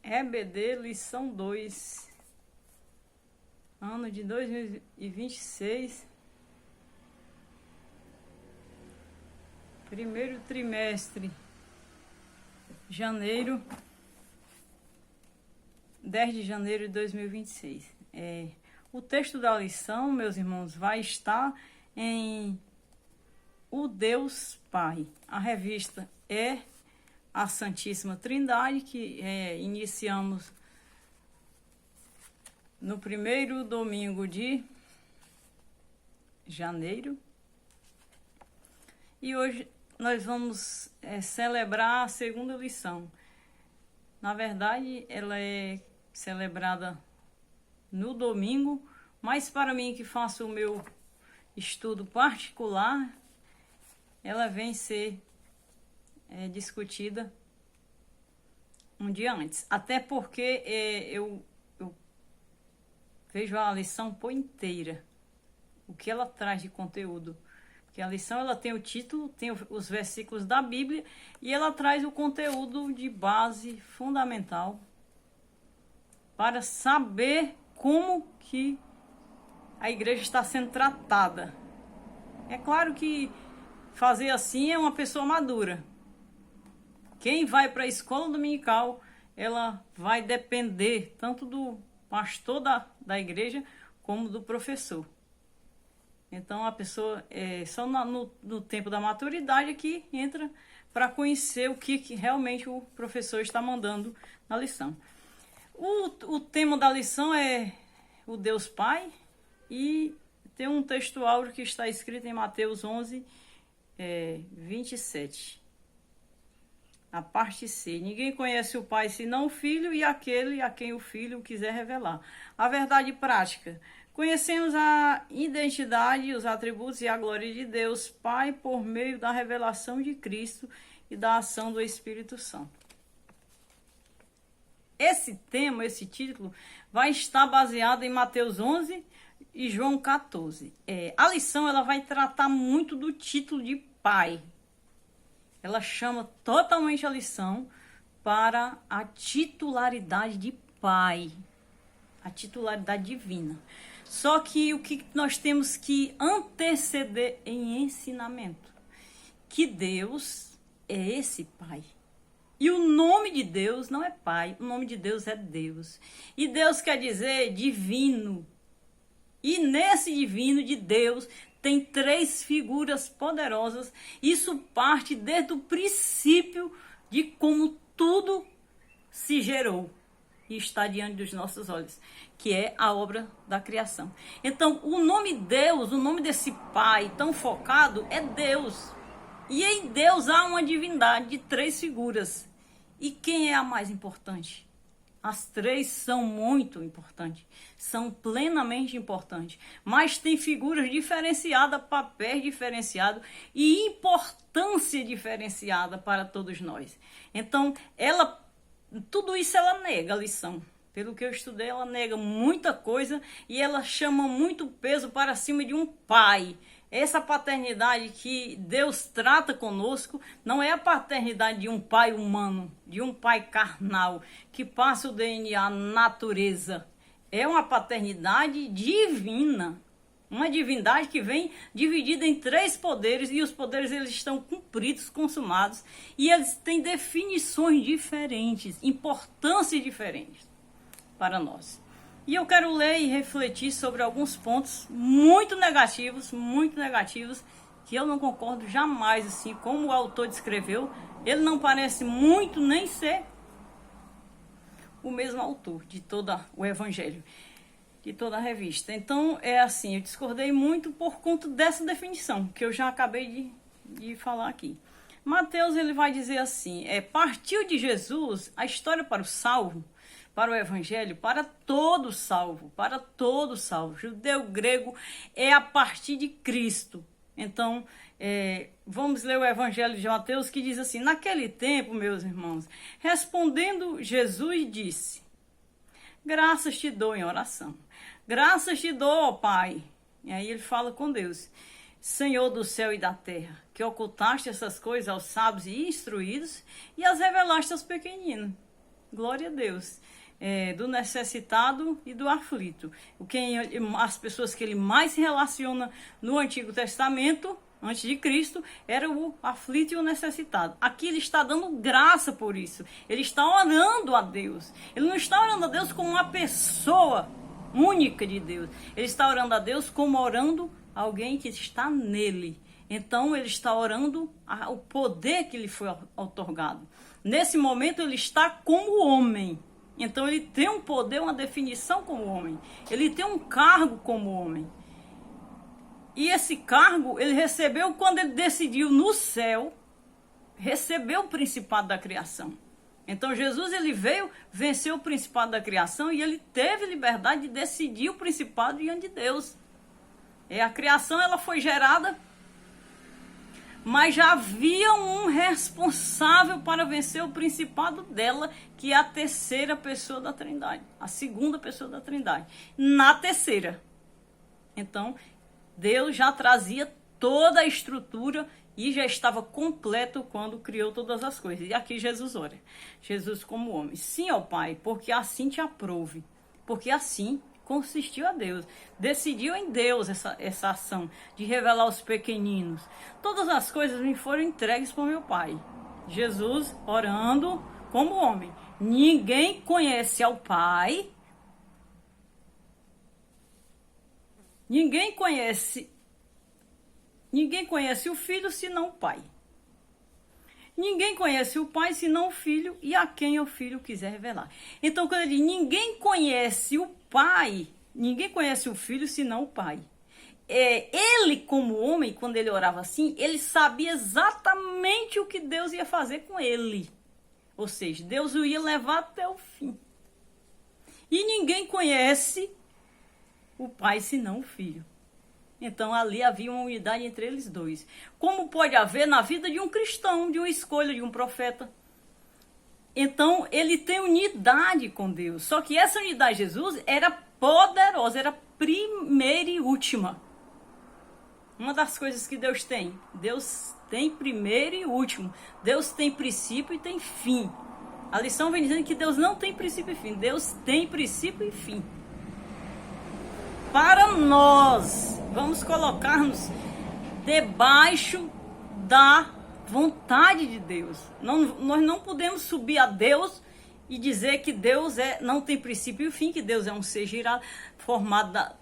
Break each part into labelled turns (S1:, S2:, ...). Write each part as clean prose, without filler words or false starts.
S1: EBD, lição 2, ano de 2026, primeiro trimestre, janeiro, 10 de janeiro de 2026. O texto da lição, meus irmãos, vai estar em O Deus Pai. A revista é a Santíssima Trindade, que iniciamos no primeiro domingo de janeiro. E hoje nós vamos celebrar a segunda lição. Na verdade, ela é celebrada no domingo, mas para mim que faço o meu estudo particular, ela vem ser discutida um dia antes. Até porque eu vejo a lição por inteira, o que ela traz de conteúdo. Porque a lição ela tem o título, tem os versículos da Bíblia e ela traz o conteúdo de base fundamental para saber como que a igreja está sendo tratada. É claro que fazer assim é uma pessoa madura. Quem vai para a escola dominical, ela vai depender tanto do pastor da igreja como do professor. Então a pessoa só no tempo da maturidade que entra para conhecer o que realmente o professor está mandando na lição. O tema da lição é o Deus Pai e tem um texto áureo que está escrito em Mateus 11, 27. A parte C. Ninguém conhece o Pai senão o Filho e aquele a quem o Filho quiser revelar. A verdade prática. Conhecemos a identidade, os atributos e a glória de Deus Pai por meio da revelação de Cristo e da ação do Espírito Santo. Esse tema, esse título, vai estar baseado em Mateus 11 e João 14. A lição ela vai tratar muito do título de Pai. Ela chama totalmente a lição para a titularidade de Pai, a titularidade divina. Só que o que nós temos que anteceder em ensinamento? Que Deus é esse Pai. E o nome de Deus não é Pai, o nome de Deus é Deus. E Deus quer dizer divino. E nesse divino de Deus tem 3 figuras poderosas. Isso parte desde o princípio de como tudo se gerou e está diante dos nossos olhos, que é a obra da criação. Então, o nome Deus, o nome desse Pai tão focado é Deus. E em Deus há uma divindade de 3 figuras. E quem é a mais importante? As 3 são muito importantes, são plenamente importantes, mas tem figuras diferenciadas, papéis diferenciados e importância diferenciada para todos nós. Então, tudo isso ela nega a lição. Pelo que eu estudei, ela nega muita coisa e ela chama muito peso para cima de um pai. Essa paternidade que Deus trata conosco não é a paternidade de um pai humano, de um pai carnal, que passa o DNA natureza. É uma paternidade divina, uma divindade que vem dividida em 3 poderes e os poderes eles estão cumpridos, consumados e eles têm definições diferentes, importâncias diferentes para nós. E eu quero ler e refletir sobre alguns pontos muito negativos, que eu não concordo jamais, assim, como o autor descreveu. Ele não parece muito nem ser o mesmo autor de todo o evangelho, de toda a revista. Então, é assim, eu discordei muito por conta dessa definição, que eu já acabei de falar aqui. Mateus, ele vai dizer assim, partiu de Jesus a história para o salvo, para o evangelho, para todo salvo, judeu, grego, é a partir de Cristo. Então, vamos ler o evangelho de Mateus que diz assim, naquele tempo, meus irmãos, respondendo Jesus disse, graças te dou em oração, graças te dou, ó Pai. E aí ele fala com Deus, Senhor do céu e da terra, que ocultaste essas coisas aos sábios e instruídos e as revelaste aos pequeninos. glória a Deus. Do necessitado e do aflito. As pessoas que ele mais se relaciona no Antigo Testamento, antes de Cristo, era o aflito e o necessitado. Aqui ele está dando graça por isso. Ele está orando a Deus. Ele não está orando a Deus como uma pessoa única de Deus. Ele está orando a Deus como orando alguém que está nele. Então ele está orando o poder que lhe foi outorgado. Nesse momento ele está como homem. Então ele tem um poder, uma definição como homem. Ele tem um cargo como homem. E esse cargo ele recebeu quando ele decidiu no céu receber o principado da criação. Então Jesus ele veio vencer o principado da criação e ele teve liberdade de decidir o principado diante de Deus. A criação ela foi gerada, mas já havia um responsável para vencer o principado dela, que é a terceira pessoa da Trindade, a segunda pessoa da Trindade, na terceira. Então, Deus já trazia toda a estrutura e já estava completo quando criou todas as coisas. E aqui Jesus ora, Jesus como homem. Sim, ó Pai, porque assim te aprove, porque assim consistiu a Deus, decidiu em Deus essa ação de revelar os pequeninos. Todas as coisas me foram entregues por meu Pai. Jesus orando como homem. Ninguém conhece ao Pai, ninguém conhece o Filho senão o Pai. Ninguém conhece o Pai senão o Filho e a quem o Filho quiser revelar. Então, quando ele diz, ninguém conhece o Pai, ninguém conhece o Filho senão o Pai. Ele, como homem, quando ele orava assim, ele sabia exatamente o que Deus ia fazer com ele. Ou seja, Deus o ia levar até o fim. E ninguém conhece o Pai senão o Filho. Então ali havia uma unidade entre eles dois. Como pode haver na vida de um cristão, de uma escolha, de um profeta? Então ele tem unidade com Deus. Só que essa unidade de Jesus era poderosa, era primeira e última. Uma das coisas que Deus tem primeiro e último. Deus tem princípio e tem fim. A lição vem dizendo que Deus não tem princípio e fim. Deus tem princípio e fim. Para nós, vamos colocar-nos debaixo da vontade de Deus. Nós não podemos subir a Deus e dizer que Deus não tem princípio e fim, que Deus é um ser girado, formado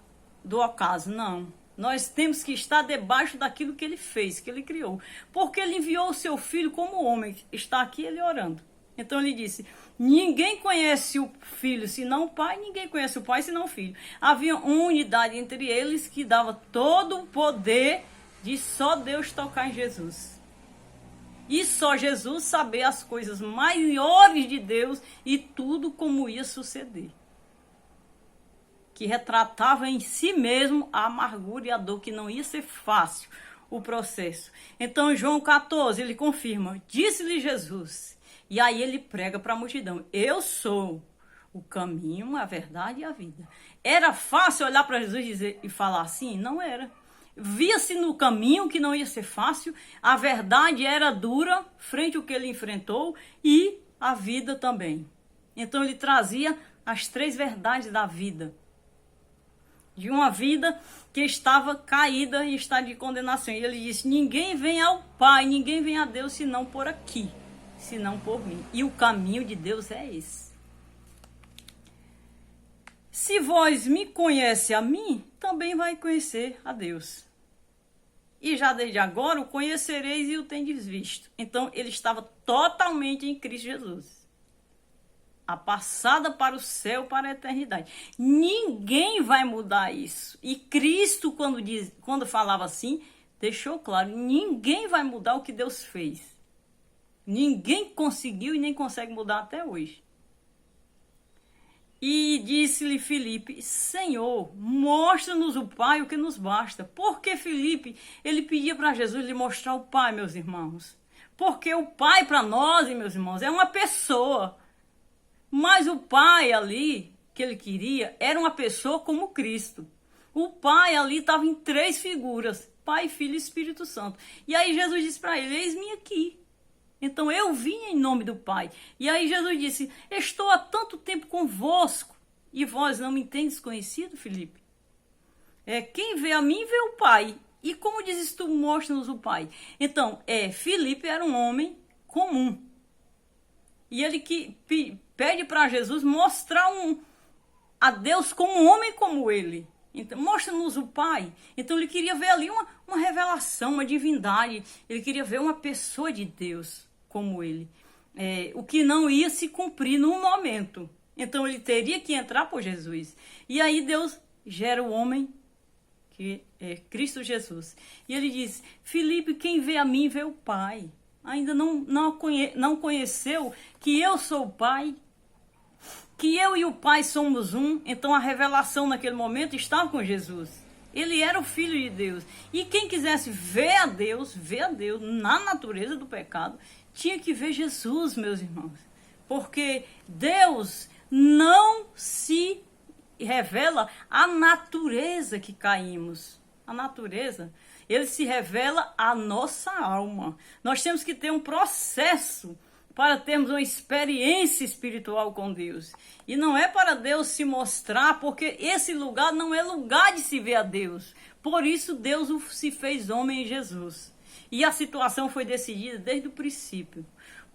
S1: do acaso. Não. Nós temos que estar debaixo daquilo que ele fez, que ele criou. Porque ele enviou o seu filho como homem. Está aqui ele orando. Então ele disse, ninguém conhece o Filho senão o Pai, ninguém conhece o Pai senão o Filho. Havia uma unidade entre eles que dava todo o poder de só Deus tocar em Jesus. E só Jesus saber as coisas maiores de Deus e tudo como ia suceder. Que retratava em si mesmo a amargura e a dor, que não ia ser fácil o processo. Então em João 14 ele confirma, disse-lhe Jesus... E aí ele prega para a multidão. Eu sou o caminho, a verdade e a vida. Era fácil olhar para Jesus e falar assim? Não era. Via-se no caminho que não ia ser fácil. A verdade era dura frente ao que ele enfrentou. E a vida também. Então ele trazia as três verdades da vida. De uma vida que estava caída em estado de condenação. E ele disse, ninguém vem ao Pai, ninguém vem a Deus senão por aqui. Senão por mim. E o caminho de Deus é esse. Se vós me conhece a mim, também vai conhecer a Deus. E já desde agora o conhecereis e o tendes visto. Então ele estava totalmente em Cristo Jesus. A passada para o céu, para a eternidade. Ninguém vai mudar isso. E Cristo, quando falava assim, deixou claro, ninguém vai mudar o que Deus fez. Ninguém conseguiu e nem consegue mudar até hoje. E disse-lhe Filipe, Senhor, mostra-nos o Pai, o que nos basta. Porque Filipe, ele pedia para Jesus lhe mostrar o Pai, meus irmãos. Porque o Pai para nós, meus irmãos, é uma pessoa. Mas o Pai ali, que ele queria, era uma pessoa como Cristo. O Pai ali estava em três figuras, Pai, Filho e Espírito Santo. E aí Jesus disse para ele, eis-me aqui. Então eu vim em nome do Pai. E aí Jesus disse: estou há tanto tempo convosco e vós não me tendes conhecido, Filipe? Quem vê a mim vê o Pai. E como dizes tu, mostra-nos o Pai. Então, Filipe era um homem comum. E ele que pede para Jesus mostrar a Deus como um homem como ele. Então, mostra-nos o Pai. Então ele queria ver ali uma revelação, uma divindade. Ele queria ver uma pessoa de Deus como ele. O que não ia se cumprir no momento. Então ele teria que entrar por Jesus. E aí Deus gera o homem, que é Cristo Jesus. E ele diz: Filipe, quem vê a mim vê o Pai. Ainda não conheceu que eu sou o Pai? Que eu e o Pai somos um? Então a revelação naquele momento estava com Jesus. Ele era o Filho de Deus. E quem quisesse ver a Deus na natureza do pecado, tinha que ver Jesus, meus irmãos. Porque Deus não se revela a natureza que caímos. A natureza, ele se revela a nossa alma. Nós temos que ter um processo para termos uma experiência espiritual com Deus. E não é para Deus se mostrar, porque esse lugar não é lugar de se ver a Deus. Por isso Deus se fez homem em Jesus. E a situação foi decidida desde o princípio.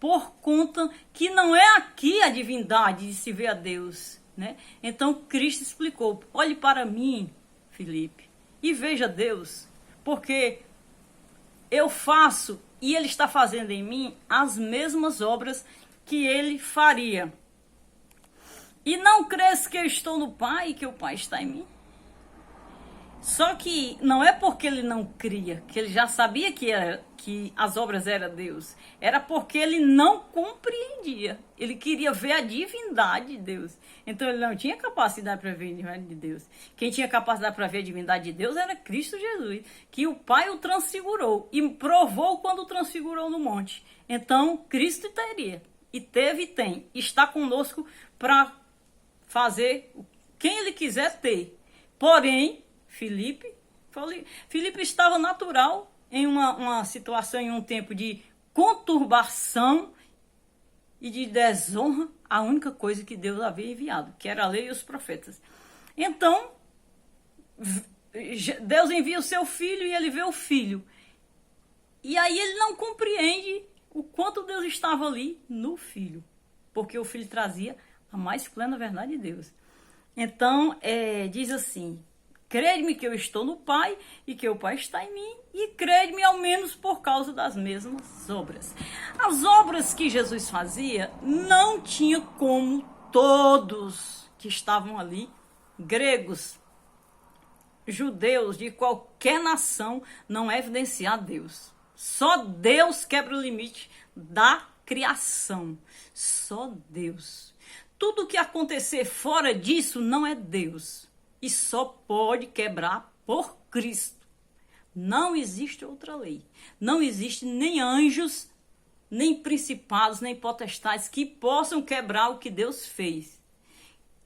S1: Por conta que não é aqui a divindade de se ver a Deus, né? Então Cristo explicou: olhe para mim, Filipe, e veja Deus, porque eu faço e ele está fazendo em mim as mesmas obras que ele faria. E não crês que eu estou no Pai e que o Pai está em mim? Só que não é porque ele não cria, que ele já sabia que as obras eram Deus. Era porque ele não compreendia. Ele queria ver a divindade de Deus. Então ele não tinha capacidade para ver a divindade de Deus. Quem tinha capacidade para ver a divindade de Deus era Cristo Jesus, que o Pai o transfigurou e provou quando o transfigurou no monte. Então Cristo teria, e teve e tem, está conosco para fazer quem ele quiser ter. Porém, Filipe estava natural em uma situação, em um tempo de conturbação e de desonra, a única coisa que Deus havia enviado, que era a lei e os profetas. Então, Deus envia o seu filho e ele vê o filho. E aí ele não compreende o quanto Deus estava ali no filho, porque o filho trazia a mais plena verdade de Deus. Então, diz assim: crede-me que eu estou no Pai e que o Pai está em mim, e crede-me ao menos por causa das mesmas obras. As obras que Jesus fazia não tinha como todos que estavam ali, gregos, judeus, de qualquer nação, não evidenciar Deus. Só Deus quebra o limite da criação. Só Deus. Tudo que acontecer fora disso não é Deus. E só pode quebrar por Cristo. Não existe outra lei. Não existe nem anjos, nem principados, nem potestades que possam quebrar o que Deus fez.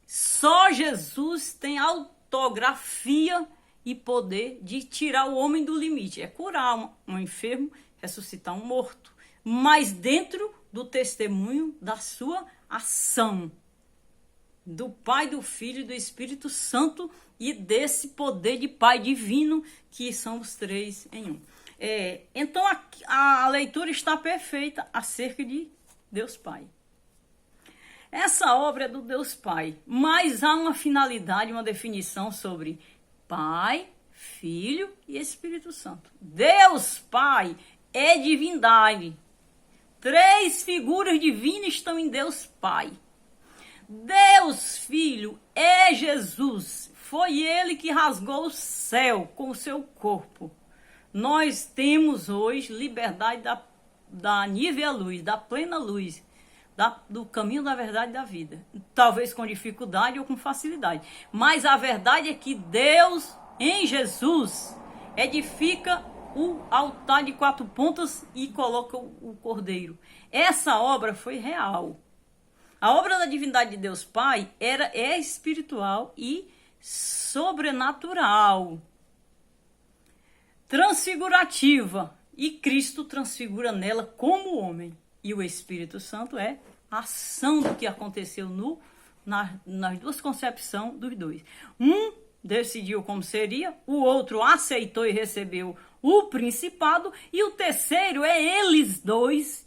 S1: Só Jesus tem autografia e poder de tirar o homem do limite. É curar um enfermo, ressuscitar um morto. Mas dentro do testemunho da sua ação. Do Pai, do Filho e do Espírito Santo, e desse poder de Pai divino, que são os três em um. Então a leitura está perfeita acerca de Deus Pai. Essa obra é do Deus Pai, mas há uma finalidade, uma definição sobre Pai, Filho e Espírito Santo. Deus Pai é divindade. Três figuras divinas estão em Deus Pai. Deus Filho é Jesus. Foi ele que rasgou o céu com o seu corpo. Nós temos hoje liberdade da nível luz, da plena luz, do caminho da verdade e da vida. Talvez com dificuldade ou com facilidade. Mas a verdade é que Deus, em Jesus, edifica o altar de 4 pontas e coloca o cordeiro. Essa obra foi real. A obra da divindade de Deus Pai é espiritual e sobrenatural, transfigurativa, e Cristo transfigura nela como homem. E o Espírito Santo é a ação do que aconteceu nas duas concepções dos dois. Um decidiu como seria, o outro aceitou e recebeu o principado, e o terceiro é eles dois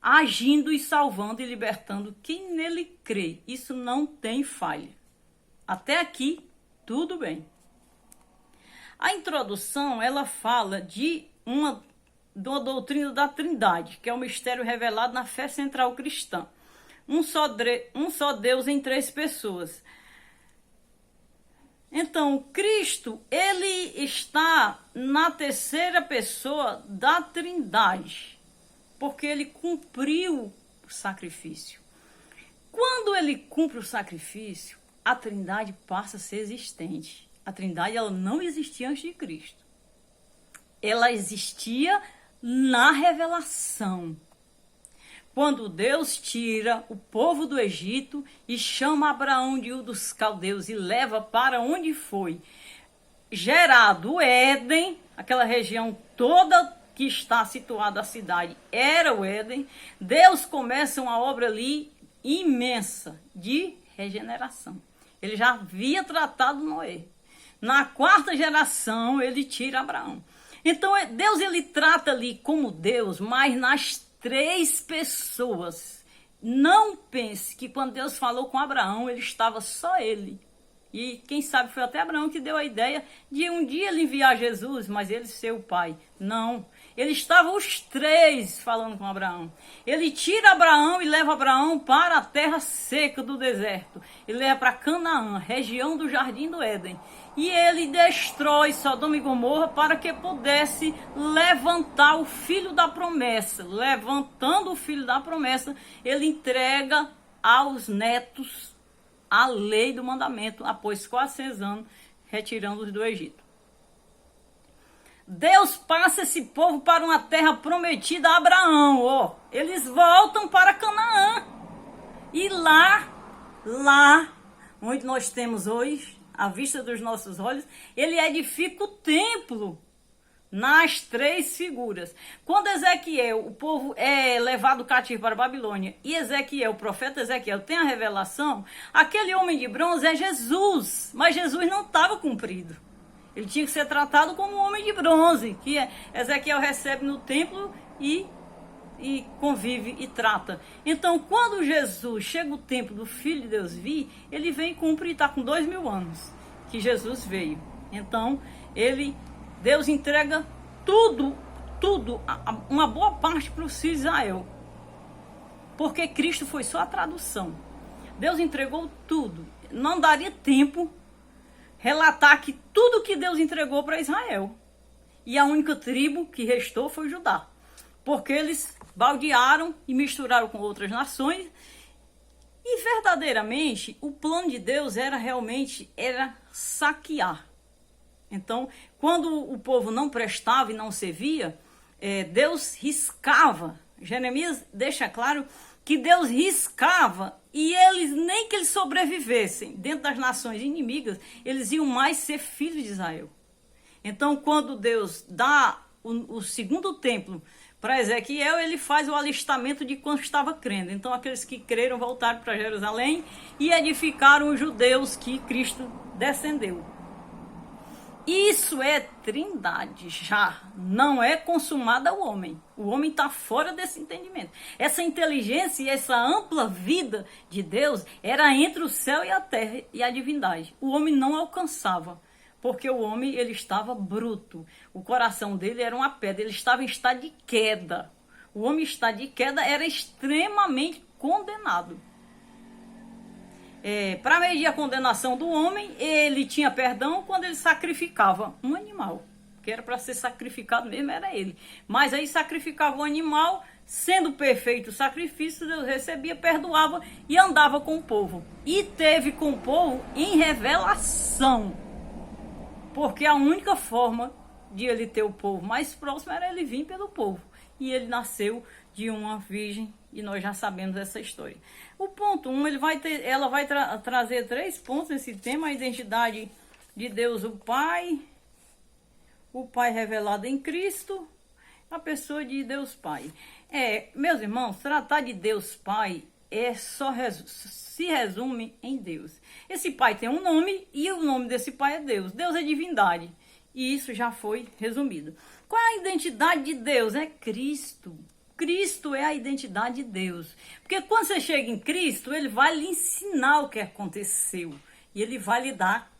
S1: agindo e salvando e libertando quem nele crê. Isso não tem falha. Até aqui, tudo bem. A introdução, ela fala de uma doutrina da Trindade, que é o mistério revelado na fé central cristã. Um só Deus em três pessoas. Então, Cristo, ele está na terceira pessoa da Trindade, porque ele cumpriu o sacrifício. Quando ele cumpre o sacrifício, a Trindade passa a ser existente. A Trindade, ela não existia antes de Cristo. Ela existia na revelação. Quando Deus tira o povo do Egito e chama Abraão de Ur dos Caldeus e leva para onde foi gerado o Éden, aquela região toda que está situada a cidade era o Éden, Deus começa uma obra ali imensa de regeneração. Ele já havia tratado Noé. Na quarta geração, ele tira Abraão. Então, Deus, ele trata ali como Deus, mas nas três pessoas. Não pense que quando Deus falou com Abraão, ele estava só ele. E quem sabe foi até Abraão que deu a ideia de um dia ele enviar Jesus, mas ele ser o pai. Não. Ele estava os três falando com Abraão. Ele tira Abraão e leva Abraão para a terra seca do deserto. Ele leva para Canaã, região do Jardim do Éden. E ele destrói Sodoma e Gomorra para que pudesse levantar o filho da promessa. Levantando o filho da promessa, ele entrega aos netos a lei do mandamento, após 400 anos, retirando-os do Egito. Deus passa esse povo para uma terra prometida a Abraão. Eles voltam para Canaã. E lá, onde nós temos hoje, à vista dos nossos olhos, ele edifica o templo nas três figuras. Quando Ezequiel, o povo é levado cativo para a Babilônia, e Ezequiel, o profeta Ezequiel, tem a revelação, aquele homem de bronze é Jesus, mas Jesus não estava cumprido. Ele tinha que ser tratado como um homem de bronze, que Ezequiel recebe no templo e convive e trata. Então, quando Jesus chega o tempo do Filho de Deus vir, ele vem e cumpre, e está com 2000 anos que Jesus veio. Então, Deus entrega tudo, uma boa parte para os filhos de Israel. Porque Cristo foi só a tradução. Deus entregou tudo. Não daria tempo relatar que tudo que Deus entregou para Israel. E a única tribo que restou foi Judá. Porque eles baldearam e misturaram com outras nações. E verdadeiramente, o plano de Deus era saquear. Então, quando o povo não prestava e não servia, Deus riscava. Jeremias deixa claro que Deus riscava, e nem que eles sobrevivessem dentro das nações inimigas, eles iam mais ser filhos de Israel. Então, quando Deus dá o segundo templo para Ezequiel, ele faz o alistamento de quantos estava crendo. Então, aqueles que creram voltaram para Jerusalém e edificaram os judeus que Cristo descendeu. Isso é trindade já, não é consumada o homem. O homem está fora desse entendimento. Essa inteligência e essa ampla vida de Deus era entre o céu e a terra e a divindade. O homem não alcançava, porque o homem ele estava bruto. O coração dele era uma pedra, ele estava em estado de queda. O homem em estado de queda era extremamente condenado. Para medir a condenação do homem, ele tinha perdão quando ele sacrificava um animal, que era para ser sacrificado mesmo, era ele. Mas aí sacrificava o animal, sendo perfeito o sacrifício, Deus recebia, perdoava e andava com o povo. E teve com o povo em revelação, porque a única forma de ele ter o povo mais próximo era ele vir pelo povo. E ele nasceu de uma virgem, e nós já sabemos essa história. O ponto 1, ela vai trazer 3 pontos nesse tema: a identidade de Deus o Pai revelado em Cristo, A pessoa de Deus Pai. Meus irmãos, tratar de Deus Pai se resume em Deus. Esse Pai tem um nome e o nome desse Pai é Deus. Deus é divindade. E isso já foi resumido. Qual é a identidade de Deus? É Cristo. Cristo é a identidade de Deus. Porque quando você chega em Cristo, Ele vai lhe ensinar o que aconteceu. E Ele vai lhe dar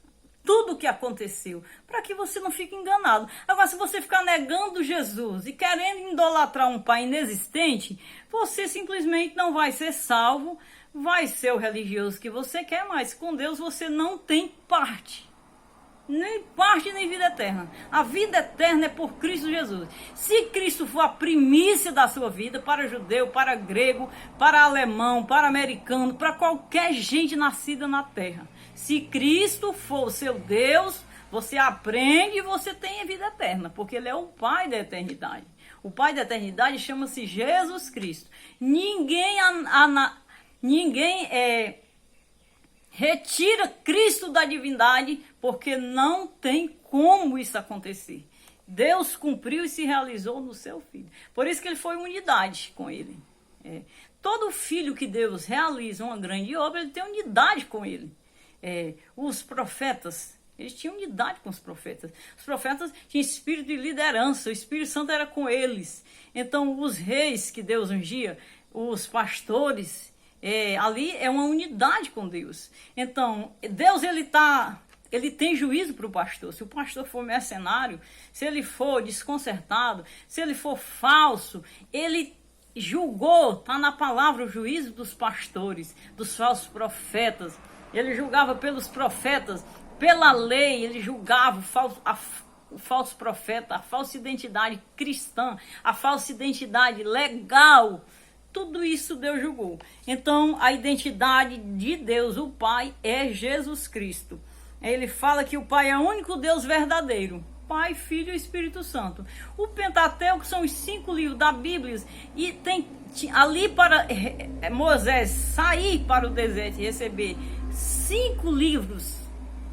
S1: tudo o que aconteceu, para que você não fique enganado. Agora, se você ficar negando Jesus e querendo idolatrar um pai inexistente, você simplesmente não vai ser salvo, vai ser o religioso que você quer, mas com Deus você não tem parte. Nem parte, nem vida eterna. A vida eterna é por Cristo Jesus. Se Cristo for a primícia da sua vida, para judeu, para grego, para alemão, para americano, para qualquer gente nascida na terra, se Cristo for o seu Deus, você aprende e você tem a vida eterna, porque Ele é o Pai da eternidade. O Pai da eternidade chama-se Jesus Cristo. Ninguém retira Cristo da divindade, porque não tem como isso acontecer. Deus cumpriu e se realizou no seu Filho. Por isso que Ele foi unidade com Ele. Todo filho que Deus realiza uma grande obra, ele tem unidade com Ele. Os profetas, eles tinham unidade com os profetas. Os profetas tinham espírito de liderança, o Espírito Santo era com eles. Então, os reis que Deus ungia, os pastores, ali é uma unidade com Deus. Então, Deus, ele tem juízo para o pastor. Se o pastor for mercenário, se ele for desconcertado, se ele for falso, ele julgou, está na palavra, o juízo dos pastores, dos falsos profetas. Ele julgava pelos profetas, pela lei, ele julgava o falso profeta, a falsa identidade cristã, a falsa identidade legal. Tudo isso Deus julgou. Então, a identidade de Deus, o Pai, é Jesus Cristo. Ele fala que o Pai é o único Deus verdadeiro. Pai, Filho e Espírito Santo. O Pentateuco são os 5 livros da Bíblia. E tem ali para Moisés sair para o deserto e receber 5 livros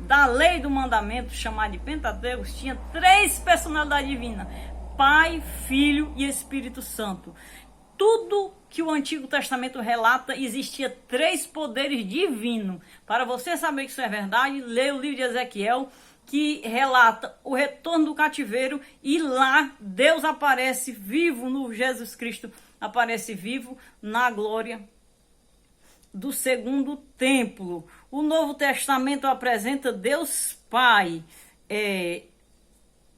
S1: da lei do mandamento, chamado de Pentateuco, tinha 3 personalidades divinas: Pai, Filho e Espírito Santo. Tudo que o Antigo Testamento relata, existia 3 poderes divinos. Para você saber que isso é verdade, leia o livro de Ezequiel, que relata o retorno do cativeiro, e lá Deus aparece vivo, no Jesus Cristo aparece vivo na glória do segundo templo. O Novo Testamento apresenta Deus Pai.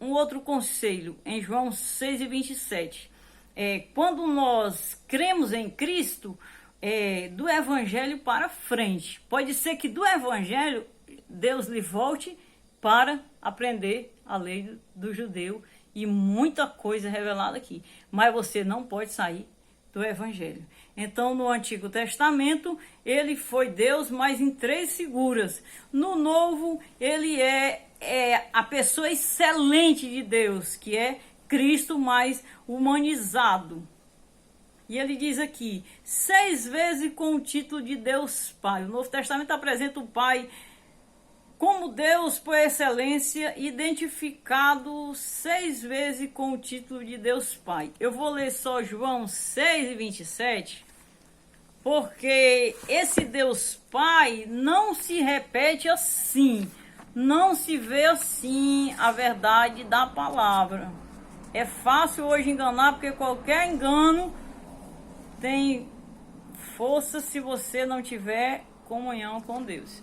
S1: Um outro conselho, em João 6:27. Quando nós cremos em Cristo, do Evangelho para frente. Pode ser que do Evangelho Deus lhe volte para aprender a lei do judeu e muita coisa revelada aqui. Mas você não pode sair do Evangelho. Então, no Antigo Testamento, ele foi Deus, mas em 3 figuras. No Novo, ele é a pessoa excelente de Deus, que é Cristo mais humanizado. E ele diz aqui, 6 vezes com o título de Deus Pai. O Novo Testamento apresenta o Pai como Deus por excelência, identificado 6 vezes com o título de Deus Pai. Eu vou ler só João 6:27, porque esse Deus Pai não se repete assim, não se vê assim a verdade da palavra. É fácil hoje enganar, porque qualquer engano tem força se você não tiver comunhão com Deus.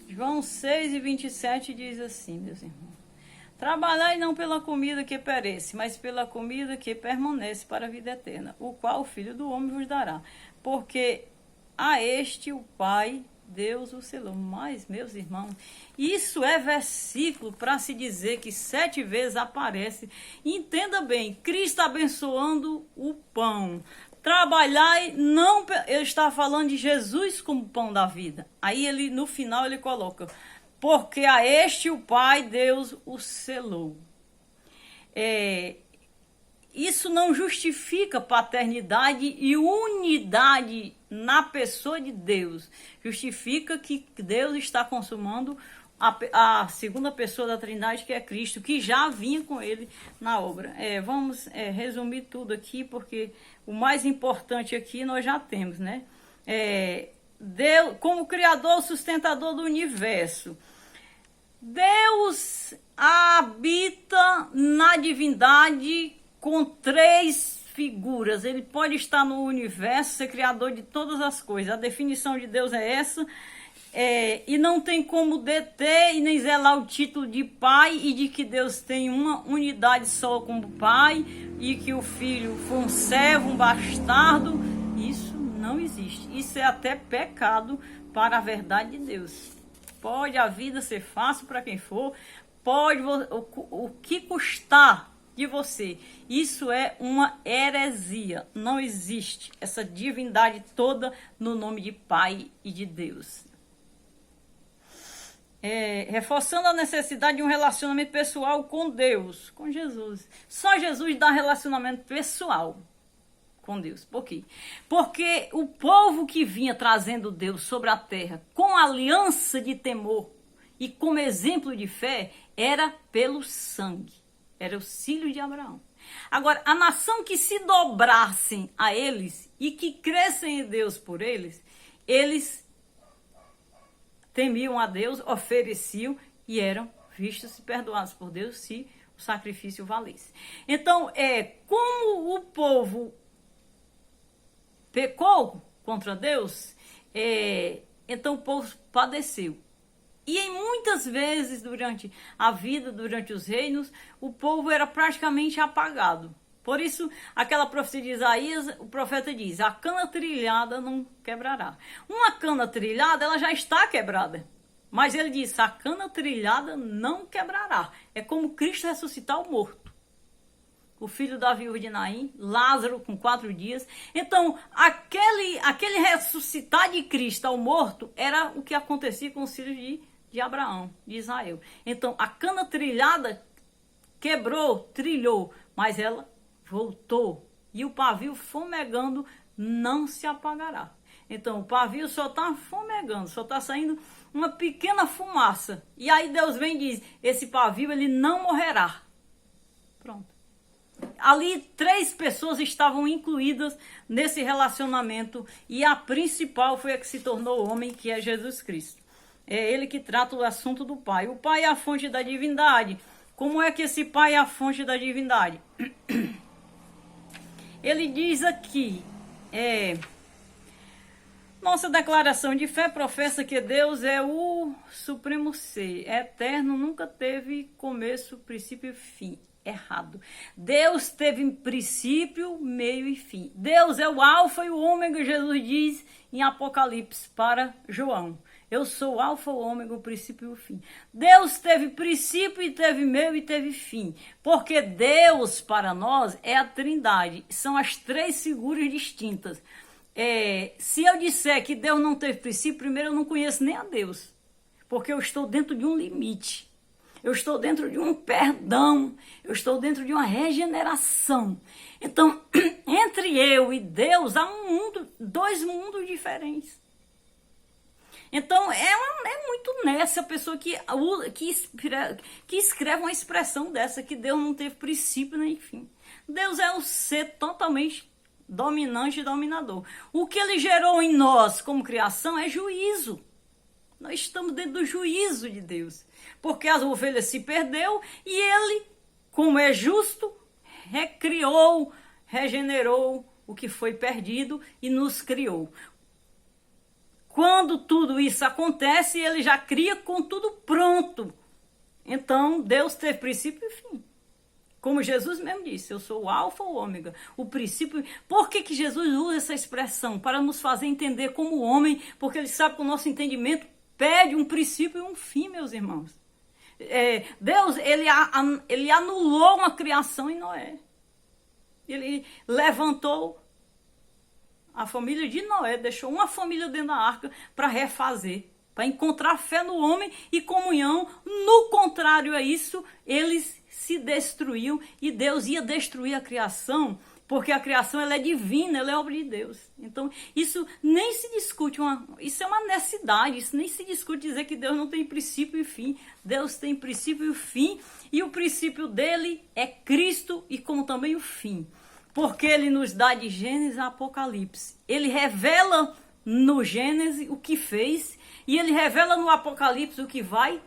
S1: João 6:27 diz assim, meus irmãos: trabalhai não pela comida que perece, mas pela comida que permanece para a vida eterna, o qual o Filho do Homem vos dará. Porque a este o Pai, Deus o selou. Mas, meus irmãos, isso é versículo para se dizer que 7 vezes aparece. Entenda bem, Cristo abençoando o pão. Trabalhai, não, ele está falando de Jesus como pão da vida. Aí ele, no final, ele coloca: porque a este o Pai, Deus o selou. Isso não justifica paternidade e unidade na pessoa de Deus. Justifica que Deus está consumando a segunda pessoa da Trindade, que é Cristo, que já vinha com ele na obra. Vamos resumir tudo aqui, porque o mais importante aqui nós já temos, né? Deus, como Criador, sustentador do universo. Deus habita na divindade com 3 figuras. Ele pode estar no universo, ser criador de todas as coisas. A definição de Deus é essa. E não tem como deter e nem zelar o título de pai, e de que Deus tem uma unidade só como pai, e que o filho foi um servo, um bastardo. Isso não existe. Isso é até pecado para a verdade de Deus. Pode a vida ser fácil para quem for, pode o que custar de você. Isso é uma heresia. Não existe essa divindade toda no nome de Pai e de Deus. Reforçando a necessidade de um relacionamento pessoal com Deus, com Jesus. Só Jesus dá relacionamento pessoal com Deus. Por quê? Porque o povo que vinha trazendo Deus sobre a terra com aliança de temor e como exemplo de fé era pelo sangue. Era o filho de Abraão. Agora, a nação que se dobrassem a eles e que crescem em Deus por eles, eles temiam a Deus, ofereciam e eram vistos e perdoados por Deus se o sacrifício valesse. Então, como o povo pecou contra Deus, então o povo padeceu. E em muitas vezes durante a vida, durante os reinos, o povo era praticamente apagado. Por isso, aquela profecia de Isaías, o profeta diz, a cana trilhada não quebrará. Uma cana trilhada, ela já está quebrada. Mas ele diz, a cana trilhada não quebrará. É como Cristo ressuscitar o morto. O filho da viúva de Naim, Lázaro com 4 dias. Então, aquele ressuscitar de Cristo ao morto era o que acontecia com os filhos de Abraão, de Israel. Então, a cana trilhada quebrou, trilhou, mas ela voltou. E o pavio fumegando não se apagará. Então, o pavio só está fumegando, só está saindo uma pequena fumaça. E aí Deus vem e diz, esse pavio ele não morrerá. Pronto. Ali 3 pessoas estavam incluídas nesse relacionamento e a principal foi a que se tornou homem, que é Jesus Cristo. É ele que trata o assunto do Pai. O Pai é a fonte da divindade. Como é que esse Pai é a fonte da divindade? Ele diz aqui, nossa declaração de fé professa que Deus é o supremo ser, é eterno, nunca teve começo, princípio e fim. Errado. Deus teve princípio, meio e fim. Deus é o alfa e o ômega, Jesus diz em Apocalipse para João. Eu sou o alfa, o ômega, o princípio e o fim. Deus teve princípio e teve meio e teve fim. Porque Deus, para nós, é a Trindade. São as 3 figuras distintas. Se eu disser que Deus não teve princípio, primeiro eu não conheço nem a Deus. Porque eu estou dentro de um limite. Eu estou dentro de um perdão. Eu estou dentro de uma regeneração. Então, entre eu e Deus, há 2 mundos diferentes. Então, é muito nessa pessoa que escreve uma expressão dessa, que Deus não teve princípio nem fim. Deus é um ser totalmente dominante e dominador. O que ele gerou em nós como criação é juízo. Nós estamos dentro do juízo de Deus. Porque as ovelhas se perdeu e ele, como é justo, recriou, regenerou o que foi perdido e nos criou. Quando tudo isso acontece, ele já cria com tudo pronto. Então, Deus teve princípio e fim. Como Jesus mesmo disse, eu sou o alfa ou o ômega, o princípio. Por que Jesus usa essa expressão? Para nos fazer entender como homem, porque ele sabe que o nosso entendimento pede um princípio e um fim, meus irmãos. Deus, ele anulou uma criação em Noé. Ele levantou a família de Noé, deixou uma família dentro da arca para refazer, para encontrar fé no homem e comunhão. No contrário a isso, eles se destruíam e Deus ia destruir a criação Porque a criação ela é divina, ela é obra de Deus. Então, isso nem se discute, isso é uma necessidade, isso nem se discute dizer que Deus não tem princípio e fim. Deus tem princípio e fim, e o princípio dele é Cristo e como também o fim. Porque ele nos dá de Gênesis a Apocalipse. Ele revela no Gênesis o que fez, e ele revela no Apocalipse o que vai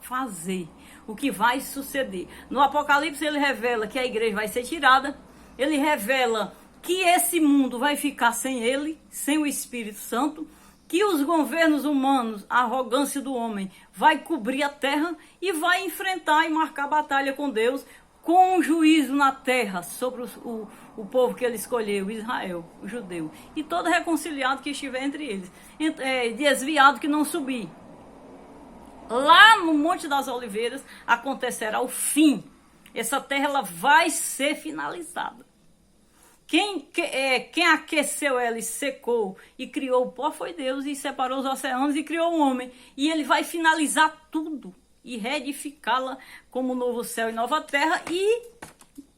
S1: fazer, o que vai suceder. No Apocalipse ele revela que a igreja vai ser tirada, ele revela que esse mundo vai ficar sem ele, sem o Espírito Santo, que os governos humanos, a arrogância do homem, vai cobrir a terra e vai enfrentar e marcar batalha com Deus, com um juízo na terra sobre o povo que ele escolheu, Israel, o judeu, e todo reconciliado que estiver entre eles, desviado que não subir. Lá no Monte das Oliveiras acontecerá o fim. Essa terra ela vai ser finalizada. Quem aqueceu ela e secou e criou o pó foi Deus, e separou os oceanos e criou o homem. E ele vai finalizar tudo e reedificá-la como novo céu e nova terra e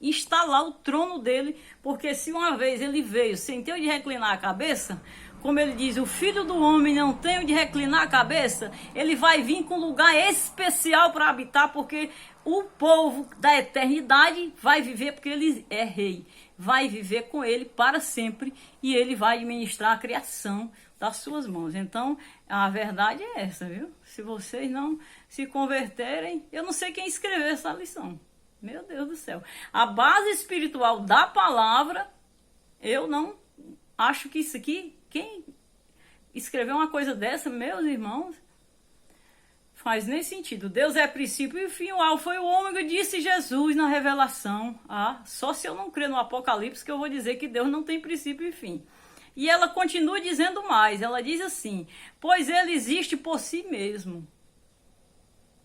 S1: instalar o trono dele. Porque se uma vez ele veio sem ter onde reclinar a cabeça, como ele diz, o filho do homem não tem onde reclinar a cabeça, ele vai vir com um lugar especial para habitar, porque o povo da eternidade vai viver, porque ele é rei, vai viver com ele para sempre, e ele vai administrar a criação das suas mãos. Então, a verdade é essa, viu? Se vocês não se converterem, eu não sei quem escreveu essa lição. Meu Deus do céu. A base espiritual da palavra, eu não acho que isso aqui, quem escreveu uma coisa dessa, meus irmãos, faz nem sentido. Deus é princípio e fim, o alfa e o ômega, disse Jesus na revelação. Só se eu não crer no Apocalipse que eu vou dizer que Deus não tem princípio e fim. E ela continua dizendo mais, ela diz assim, pois ele existe por si mesmo.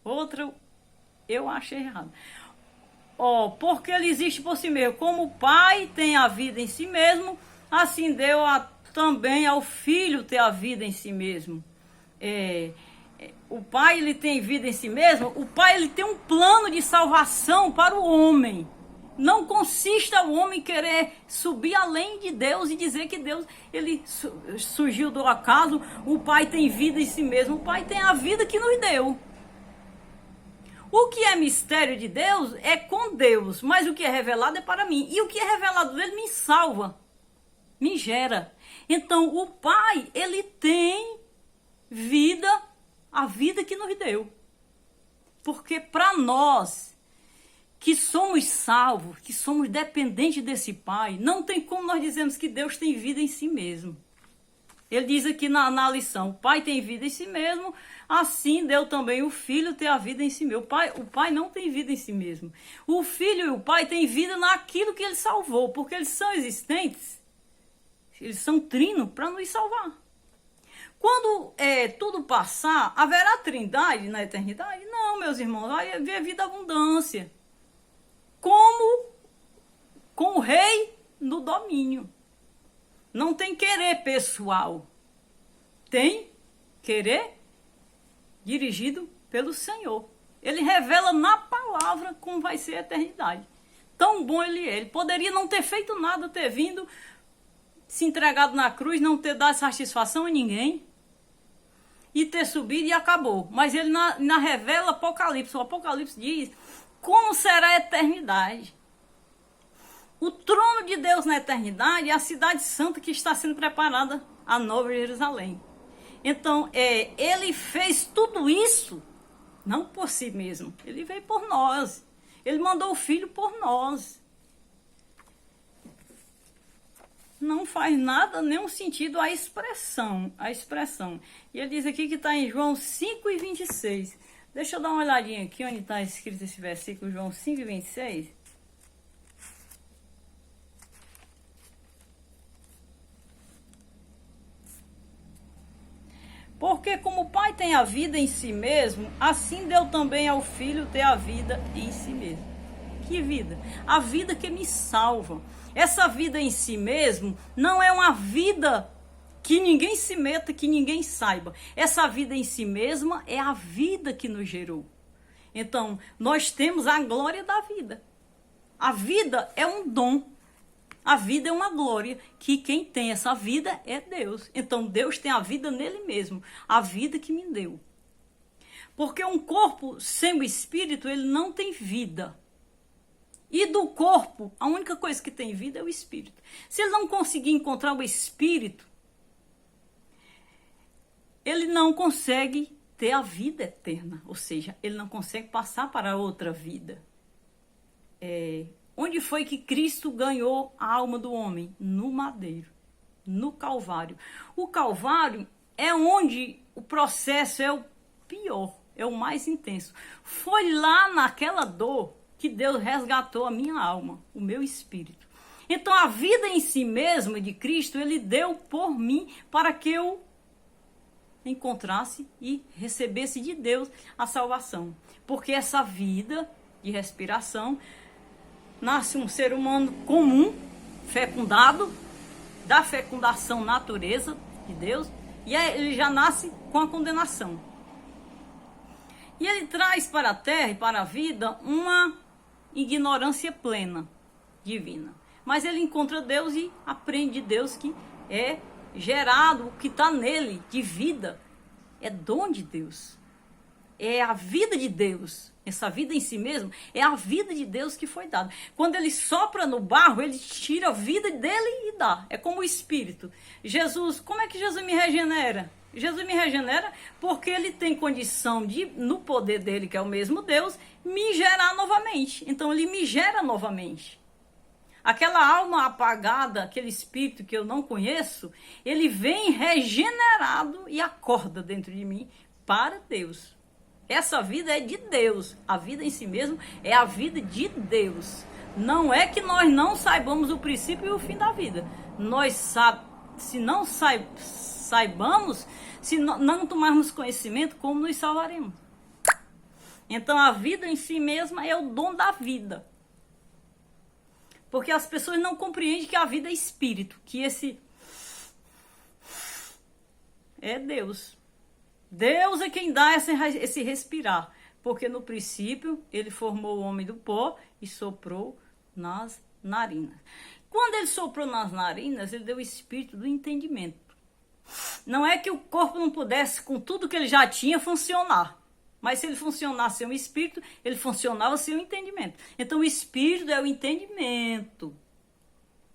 S1: Outra, eu achei errado. Porque ele existe por si mesmo. Como o Pai tem a vida em si mesmo, assim deu também ao Filho ter a vida em si mesmo. O Pai ele tem vida em si mesmo. O Pai ele tem um plano de salvação para o homem. Não consiste ao homem querer subir além de Deus e dizer que Deus ele surgiu do acaso. O Pai tem vida em si mesmo. O Pai tem a vida que nos deu. O que é mistério de Deus é com Deus, mas o que é revelado é para mim. E o que é revelado dele me salva, me gera. Então o Pai, ele tem vida, a vida que nos deu. Porque para nós, que somos salvos, que somos dependentes desse Pai, não tem como nós dizermos que Deus tem vida em si mesmo. Ele diz aqui na lição, o Pai tem vida em si mesmo, assim deu também o Filho ter a vida em si mesmo. O pai não tem vida em si mesmo. O Filho e o Pai têm vida naquilo que ele salvou, porque eles são existentes, eles são trinos para nos salvar. Quando tudo passar, haverá trindade na eternidade? Não, meus irmãos, vai haver vida abundância. Como com o rei no domínio. Não tem querer pessoal. Tem querer dirigido pelo Senhor. Ele revela na palavra como vai ser a eternidade. Tão bom ele é. Ele poderia não ter feito nada, ter vindo, se entregado na cruz, não ter dado satisfação a ninguém e ter subido e acabou. Mas ele na revela Apocalipse. O Apocalipse diz como será a eternidade. O trono de Deus na eternidade é a cidade santa que está sendo preparada, a Nova Jerusalém. Então, ele fez tudo isso, não por si mesmo. Ele veio por nós. Ele mandou o Filho por nós. Não faz nada, nenhum sentido a expressão. E ele diz aqui que está em João 5:26. Deixa eu dar uma olhadinha aqui onde está escrito esse versículo, João 5:26. Porque como o Pai tem a vida em si mesmo, assim deu também ao Filho ter a vida em si mesmo. Que vida? A vida que me salva. Essa vida em si mesmo não é uma vida que ninguém se meta, que ninguém saiba. Essa vida em si mesma é a vida que nos gerou. Então, nós temos a glória da vida. A vida é um dom. A vida é uma glória, que quem tem essa vida é Deus. Então Deus tem a vida nele mesmo, a vida que me deu. Porque um corpo sem o espírito, ele não tem vida. E do corpo, a única coisa que tem vida é o espírito. Se ele não conseguir encontrar o espírito, ele não consegue ter a vida eterna. Ou seja, ele não consegue passar para outra vida. Onde foi que Cristo ganhou a alma do homem? No madeiro, no Calvário. O Calvário é onde o processo é o pior, é o mais intenso. Foi lá naquela dor que Deus resgatou a minha alma, o meu espírito. Então a vida em si mesma de Cristo, ele deu por mim para que eu encontrasse e recebesse de Deus a salvação. Porque essa vida de respiração, nasce um ser humano comum, fecundado, da fecundação natureza de Deus, e aí ele já nasce com a condenação. E ele traz para a terra e para a vida uma ignorância plena, divina. Mas ele encontra Deus e aprende de Deus que é gerado, o que está nele de vida, é dom de Deus. É a vida de Deus. Essa vida em si mesmo é a vida de Deus que foi dada. Quando ele sopra no barro, ele tira a vida dele e dá. É como o Espírito. Jesus, como é que Jesus me regenera? Jesus me regenera porque ele tem condição de, no poder dele, que é o mesmo Deus, me gerar novamente. Então ele me gera novamente. Aquela alma apagada, aquele espírito que eu não conheço, ele vem regenerado e acorda dentro de mim para Deus. Essa vida é de Deus. A vida em si mesmo é a vida de Deus. Não é que nós não saibamos o princípio e o fim da vida. Se não saibamos, se não tomarmos conhecimento, como nos salvaremos? Então a vida em si mesma é o dom da vida. Porque as pessoas não compreendem que a vida é espírito, que esse é Deus. Deus é quem dá esse respirar, porque no princípio ele formou o homem do pó e soprou nas narinas. Quando ele soprou nas narinas, ele deu o espírito do entendimento. Não é que o corpo não pudesse, com tudo que ele já tinha, funcionar. Mas se ele funcionasse sem o espírito, ele funcionava sem o entendimento. Então o espírito é o entendimento.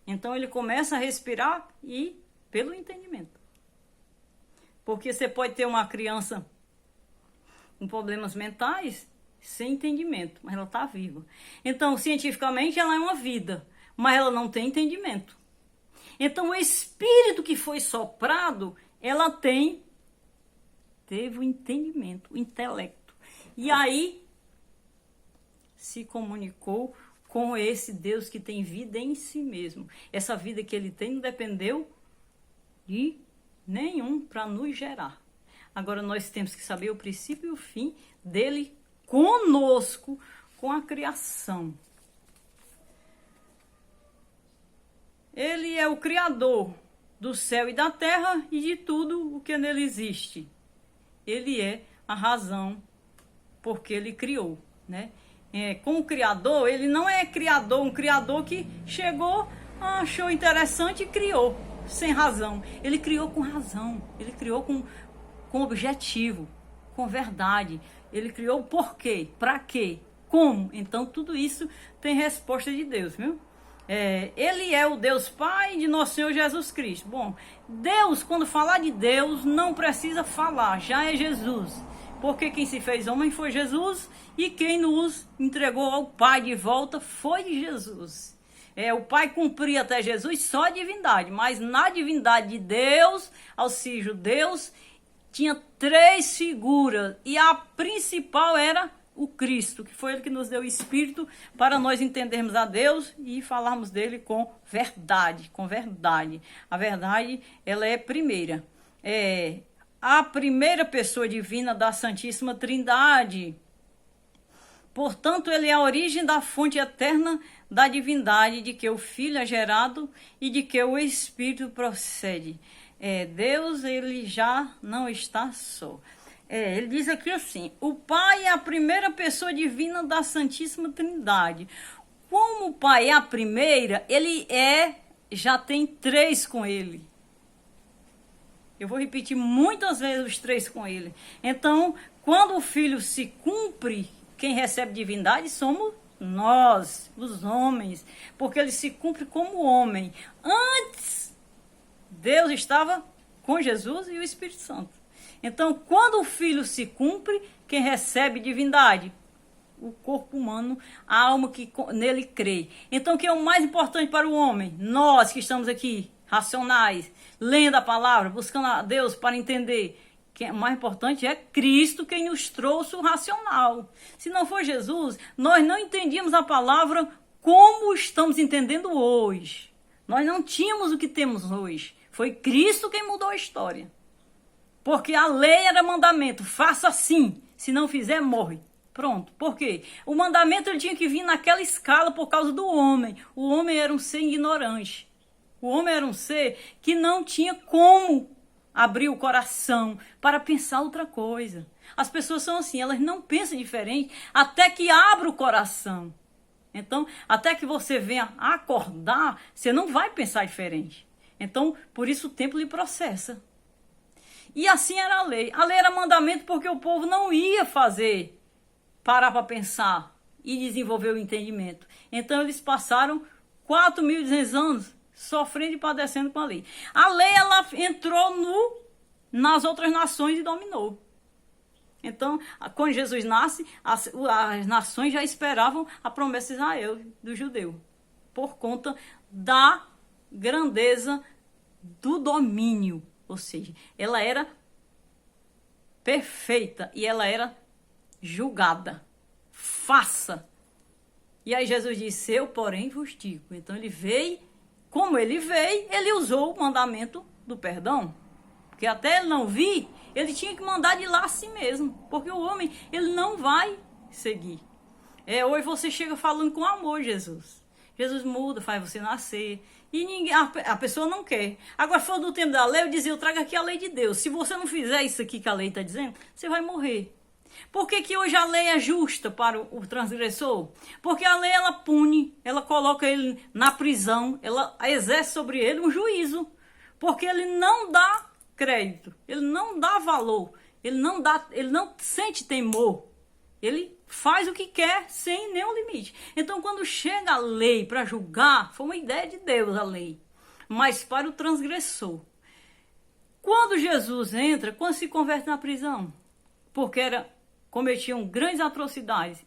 S1: Então ele começa a respirar e pelo entendimento. Porque você pode ter uma criança com problemas mentais sem entendimento, mas ela está viva. Então, cientificamente, ela é uma vida, mas ela não tem entendimento. Então, o espírito que foi soprado, ela teve o entendimento, o intelecto. E aí, se comunicou com esse Deus que tem vida em si mesmo. Essa vida que ele tem não dependeu de nenhum para nos gerar. Agora nós temos que saber o princípio e o fim dele conosco, com a criação. Ele é o Criador do céu e da terra e de tudo o que nele existe. Ele é a razão porque ele criou, né? Com o Criador, ele não é criador, um criador que chegou, achou interessante e criou. Sem razão. Ele criou com razão. Ele criou com objetivo, com verdade. Ele criou por quê? Para quê? Como? Então tudo isso tem resposta de Deus, viu? Ele é o Deus Pai de nosso Senhor Jesus Cristo. Bom, Deus, quando falar de Deus, não precisa falar, já é Jesus. Porque quem se fez homem foi Jesus e quem nos entregou ao Pai de volta foi Jesus. O Pai cumpria até Jesus só a divindade, mas na divindade de Deus, auxílio Deus, tinha 3 figuras e a principal era o Cristo, que foi ele que nos deu o Espírito para nós entendermos a Deus e falarmos dele com verdade, com verdade. A verdade, ela é primeira. A primeira pessoa divina da Santíssima Trindade. Portanto, ele é a origem da fonte eterna da divindade, de que o Filho é gerado e de que o Espírito procede. Deus, ele já não está só. Ele diz aqui assim: o Pai é a primeira pessoa divina da Santíssima Trindade. como o pai é a primeira, já tem 3 com ele. Eu vou repetir muitas vezes os 3 com ele. Então, quando o filho se cumpre, quem recebe divindade somos nós, os homens, porque ele se cumpre como homem. Antes, Deus estava com Jesus e o Espírito Santo. Então, quando o filho se cumpre, quem recebe divindade? O corpo humano, a alma que nele crê. Então, o que é o mais importante para o homem? Nós que estamos aqui, racionais, lendo a palavra, buscando a Deus para entender. O mais importante é Cristo quem nos trouxe o racional. Se não for Jesus, nós não entendíamos a palavra como estamos entendendo hoje. Nós não tínhamos o que temos hoje. Foi Cristo quem mudou a história. Porque a lei era mandamento, faça assim, se não fizer, morre. Pronto. Por quê? O mandamento ele tinha que vir naquela escala por causa do homem. O homem era um ser ignorante. O homem era um ser que não tinha como abrir o coração para pensar outra coisa. As pessoas são assim, elas não pensam diferente até que abra o coração. Então, até que você venha acordar, você não vai pensar diferente. Então, por isso o tempo lhe processa. E assim era a lei. A lei era mandamento porque o povo não ia parar para pensar e desenvolver o entendimento. Então, eles passaram 4.200 anos sofrendo e padecendo com a lei. A lei, ela entrou nas outras nações e dominou. Então, quando Jesus nasce, as nações já esperavam a promessa de Israel, do judeu, por conta da grandeza do domínio. Ou seja, ela era perfeita e ela era julgada. Faça. E aí Jesus disse, eu, porém, vos digo. Então ele veio, como ele veio, ele usou o mandamento do perdão. Porque até ele não vir, ele tinha que mandar de lá a si mesmo. Porque o homem, ele não vai seguir. Hoje você chega falando com amor, Jesus. Jesus muda, faz você nascer. E ninguém, a pessoa não quer. Agora, se for do tempo da lei, eu dizia, eu trago aqui a lei de Deus. Se você não fizer isso aqui que a lei está dizendo, você vai morrer. Por que hoje a lei é justa para o transgressor? Porque a lei, ela pune, ela coloca ele na prisão, ela exerce sobre ele um juízo. Porque ele não dá crédito, ele não dá valor, ele não sente temor. Ele faz o que quer sem nenhum limite. Então, quando chega a lei para julgar, foi uma ideia de Deus a lei. Mas para o transgressor. Quando Jesus entra, quando se converte na prisão? Porque cometiam grandes atrocidades.